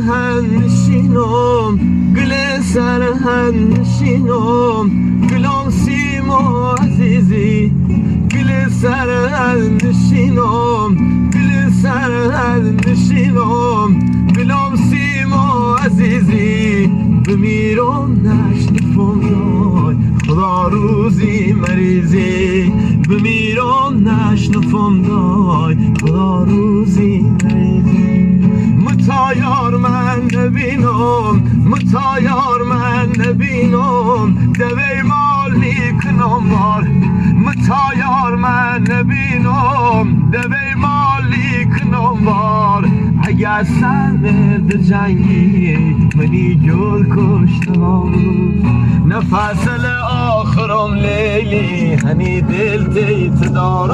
هن نشینم گل سر هن نشینم گلام سیما عزیزی گل سر هن نشینم گل سر هن نشینم گلام سیما عزیزی بمیرم نشنفم دای خدا روزی مریضی بمیرم نشنفم دای خدا روزی مریضی متایار من نبینم متایار من نبینم دوی مال میکنم بار متایار من نبینم دوی مال میکنم بار اگر سرد جنگی منی گل کشتم نفصل آخرم لیلی هنی دل تیت دار